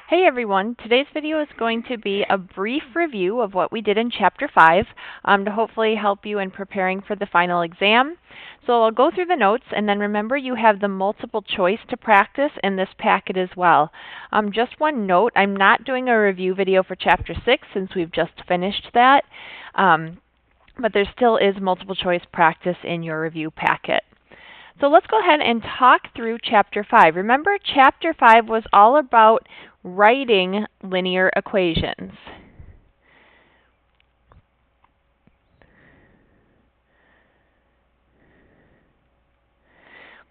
Hey everyone, today's video is going to be a brief review of what we did in Chapter 5 to hopefully help you in preparing for the final exam. So I'll go through the notes, and then remember you have the multiple choice to practice in this packet as well. Just one note, I'm not doing a review video for Chapter 6 since we've just finished that, but there still is multiple choice practice in your review packet. So let's go ahead and talk through Chapter 5. Remember, Chapter 5 was all about writing linear equations.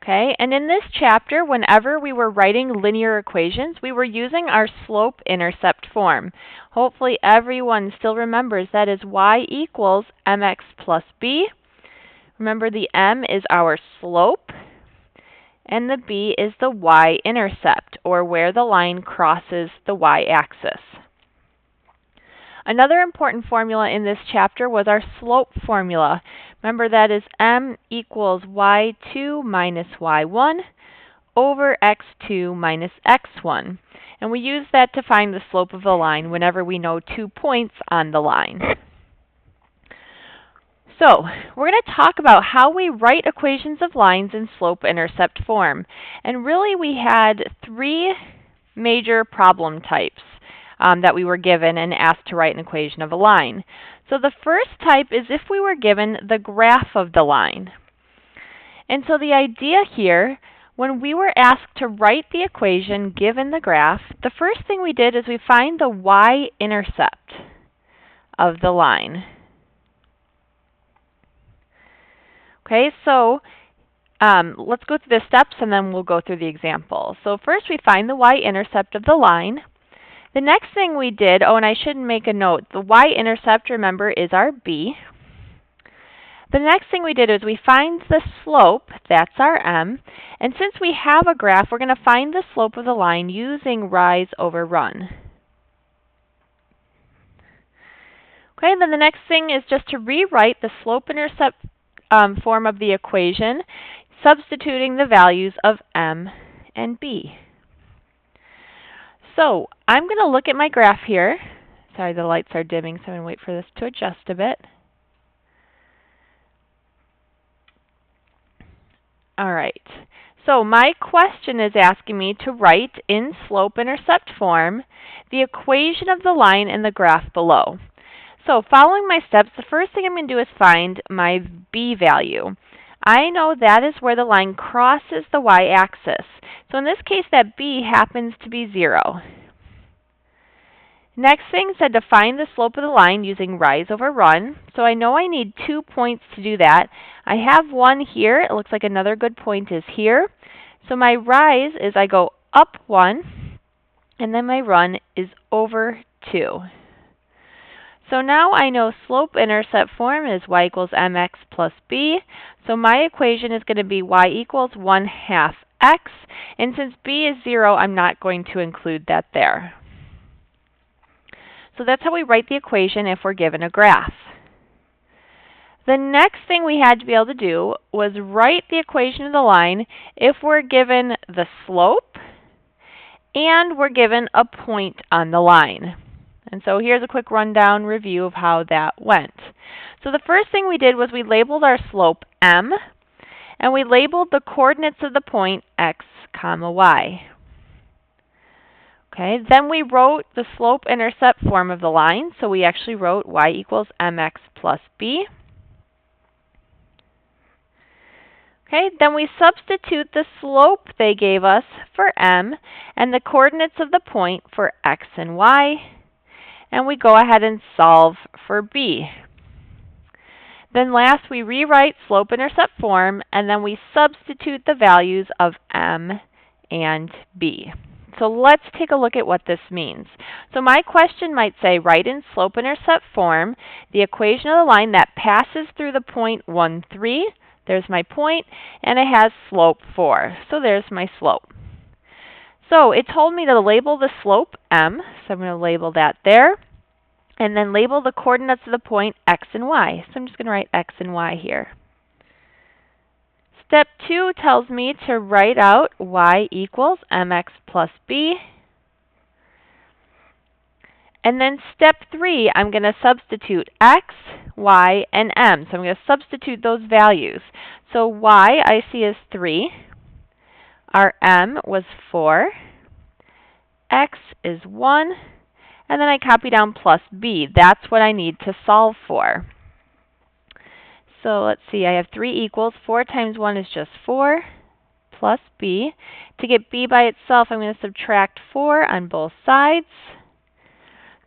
Okay, and in this chapter, whenever we were writing linear equations, we were using our slope-intercept form. Hopefully everyone still remembers that is y equals mx plus b. Remember, the m is our slope, and the b is the y-intercept, or where the line crosses the y-axis. Another important formula in this chapter was our slope formula. Remember, that is m equals y2 minus y1 over x2 minus x1. And we use that to find the slope of the line whenever we know 2 points on the line. So, we're going to talk about how we write equations of lines in slope-intercept form. And really, we had 3 major problem types that we were given and asked to write an equation of a line. So the first type is if we were given the graph of the line. And so the idea here, when we were asked to write the equation given the graph, the first thing we did is we find the y-intercept of the line. Okay, so let's go through the steps and then we'll go through the example. So first we find the y-intercept of the line. The next thing we did, and I should make a note, the y-intercept, remember, is our b. The next thing we did is we find the slope, that's our m, and since we have a graph, we're going to find the slope of the line using rise over run. Okay, then the next thing is just to rewrite the slope-intercept form of the equation, substituting the values of m and b. So I'm going to look at my graph here. Sorry, the lights are dimming, so I'm going to wait for this to adjust a bit. All right. So my question is asking me to write in slope-intercept form the equation of the line in the graph below. So following my steps, the first thing I'm going to do is find my b value. I know that is where the line crosses the y-axis. So in this case, that b happens to be 0. Next thing said to find the slope of the line using rise over run. So I know I need 2 points to do that. I have one here. It looks like another good point is here. So my rise is I go up 1, and then my run is over 2. So now I know slope-intercept form is y equals mx plus b. So my equation is going to be y equals 1/2 x. And since b is 0, I'm not going to include that there. So that's how we write the equation if we're given a graph. The next thing we had to be able to do was write the equation of the line if we're given the slope and we're given a point on the line. And so here's a quick rundown review of how that went. So the first thing we did was we labeled our slope m, and we labeled the coordinates of the point x, comma, y. Okay, then we wrote the slope-intercept form of the line, so we actually wrote y equals mx plus b. Okay, then we substitute the slope they gave us for m and the coordinates of the point for x and y. And we go ahead and solve for b. Then last, we rewrite slope-intercept form, and then we substitute the values of m and b. So let's take a look at what this means. So my question might say, write in slope-intercept form the equation of the line that passes through the point 1, 3. There's my point, and it has slope 4. So there's my slope. So it told me to label the slope m, so I'm going to label that there, and then label the coordinates of the point x and y. So I'm just going to write x and y here. Step 2 tells me to write out y equals mx plus b. And then step 3, I'm going to substitute x, y, and m. So I'm going to substitute those values. So y I see as 3. Our m was 4. X is 1. And then I copy down plus b. That's what I need to solve for. So let's see, I have 3 equals. 4 times 1 is just 4 plus b. To get b by itself, I'm going to subtract 4 on both sides.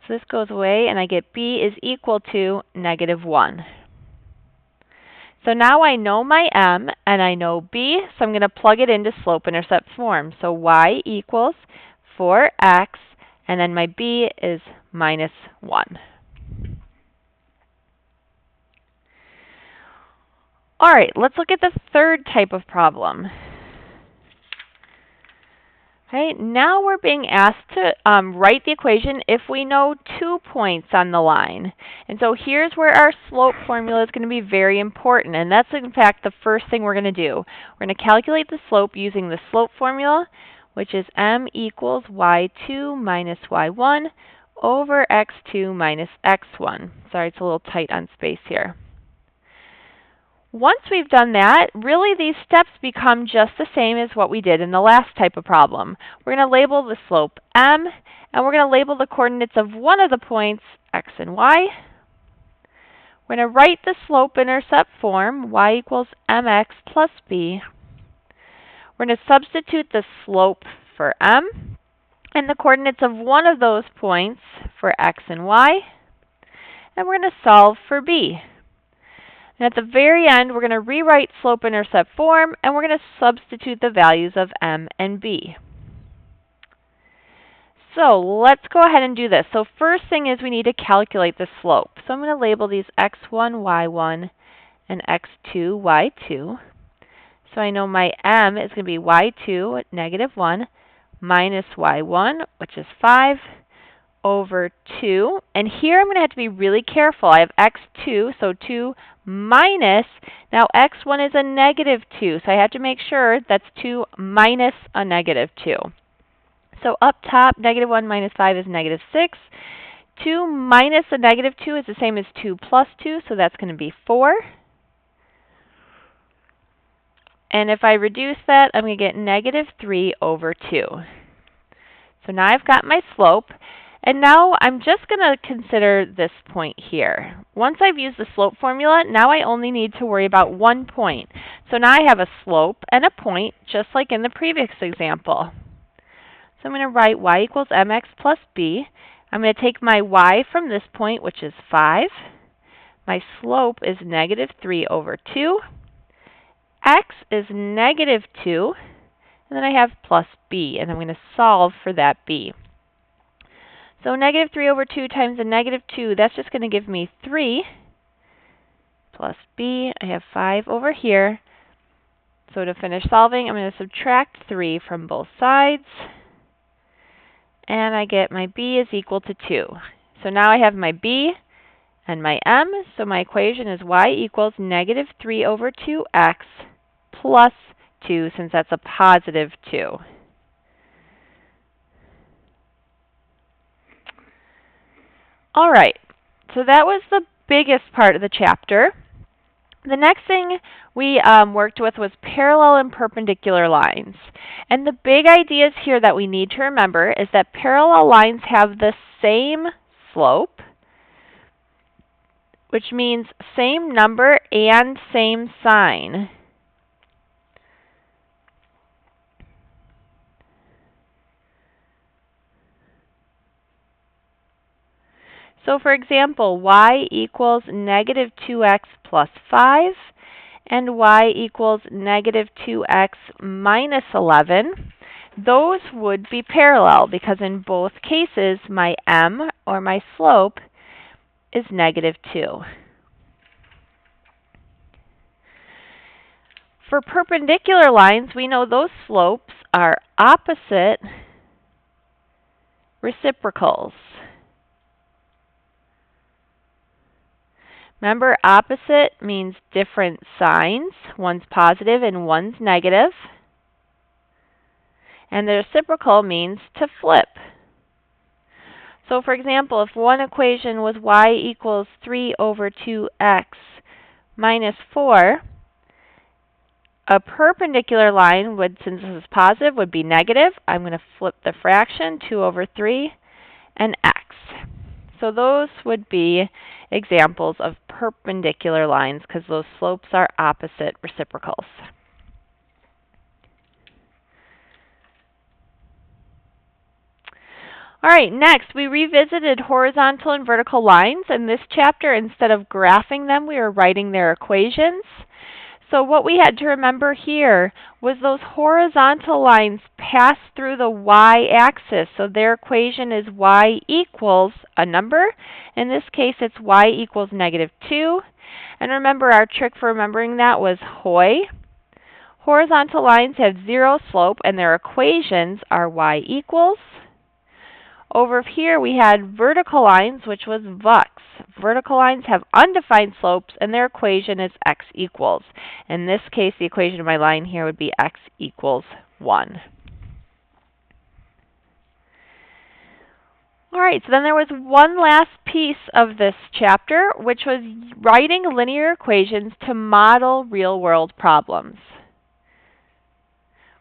So this goes away, and I get b is equal to -1. So now I know my m, and I know b, so I'm going to plug it into slope-intercept form. So y equals 4x, and then my b is -1. All right, let's look at the third type of problem. Okay, now we're being asked to write the equation if we know 2 points on the line. And so here's where our slope formula is going to be very important. And that's, in fact, the first thing we're going to do. We're going to calculate the slope using the slope formula, which is m equals y2 minus y1 over x2 minus x1. Sorry, it's a little tight on space here. Once we've done that, really these steps become just the same as what we did in the last type of problem. We're going to label the slope m, and we're going to label the coordinates of one of the points, x and y. We're going to write the slope-intercept form, y equals mx plus b. We're going to substitute the slope for m, and the coordinates of one of those points for x and y. And we're going to solve for b. And at the very end, we're going to rewrite slope-intercept form, and we're going to substitute the values of m and b. So let's go ahead and do this. So first thing is we need to calculate the slope. So I'm going to label these x1, y1, and x2, y2. So I know my m is going to be y2 at -1 minus y1, which is 5, over 2. And here I'm going to have to be really careful. I have x2, so 2 minus, now x1 is a -2, so I have to make sure that's 2 minus a -2. So up top, -1 minus 5 is -6. 2 minus a -2 is the same as 2 plus 2, so that's going to be 4. And if I reduce that, I'm going to get -3 over 2. So now I've got my slope. And now I'm just going to consider this point here. Once I've used the slope formula, now I only need to worry about one point. So now I have a slope and a point, just like in the previous example. So I'm going to write y equals mx plus b. I'm going to take my y from this point, which is 5. My slope is -3 over 2. X is -2. And then I have plus b, and I'm going to solve for that b. So -3 over 2 times a -2, that's just going to give me 3 plus b. I have 5 over here. So to finish solving, I'm going to subtract 3 from both sides. And I get my b is equal to 2. So now I have my b and my m. So my equation is y equals -3 over 2x plus 2, since that's a positive 2. All right, so that was the biggest part of the chapter. The next thing we worked with was parallel and perpendicular lines. And the big ideas here that we need to remember is that parallel lines have the same slope, which means same number and same sign. So for example, y equals -2x plus 5, and y equals -2x minus 11. Those would be parallel because in both cases, my m, or my slope, is -2. For perpendicular lines, we know those slopes are opposite reciprocals. Remember, opposite means different signs. One's positive and one's negative. And the reciprocal means to flip. So for example, if one equation was y equals 3 over 2x minus 4, a perpendicular line would, since this is positive, would be negative. I'm going to flip the fraction, 2 over 3, and x. So those would be examples of perpendicular lines because those slopes are opposite reciprocals. All right, next we revisited horizontal and vertical lines. In this chapter, instead of graphing them, we were writing their equations. So what we had to remember here was those horizontal lines pass through the y-axis. So their equation is y equals a number. In this case, it's y equals -2. And remember, our trick for remembering that was HOI. Horizontal lines have 0 slope, and their equations are y equals. Over here we had vertical lines, which was VUX. Vertical lines have undefined slopes, and their equation is x equals. In this case, the equation of my line here would be x equals 1. All right, so then there was one last piece of this chapter, which was writing linear equations to model real-world problems.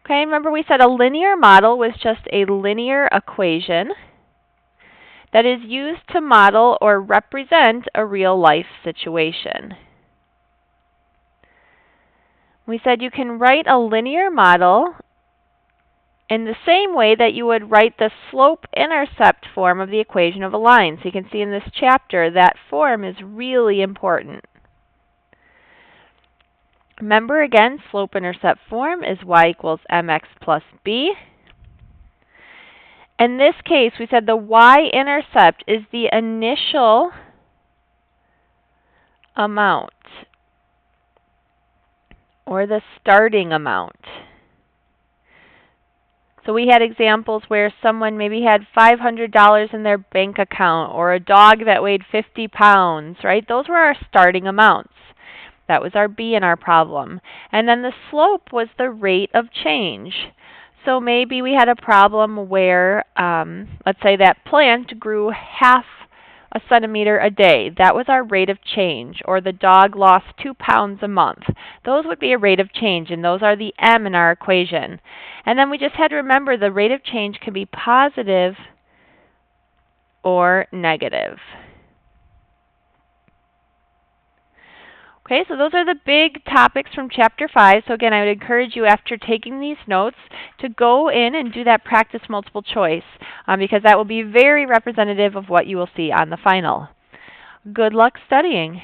Okay, remember we said a linear model was just a linear equation that is used to model or represent a real-life situation. We said you can write a linear model in the same way that you would write the slope-intercept form of the equation of a line. So you can see in this chapter that form is really important. Remember again, slope-intercept form is y equals mx plus b. In this case, we said the y-intercept is the initial amount, or the starting amount. So we had examples where someone maybe had $500 in their bank account, or a dog that weighed 50 pounds, right? Those were our starting amounts. That was our b in our problem. And then the slope was the rate of change. So maybe we had a problem where, let's say that plant grew half a centimeter a day. That was our rate of change. Or the dog lost 2 pounds a month. Those would be a rate of change, and those are the m in our equation. And then we just had to remember the rate of change can be positive or negative. Okay, so those are the big topics from Chapter 5. So again, I would encourage you after taking these notes to go in and do that practice multiple choice because that will be very representative of what you will see on the final. Good luck studying.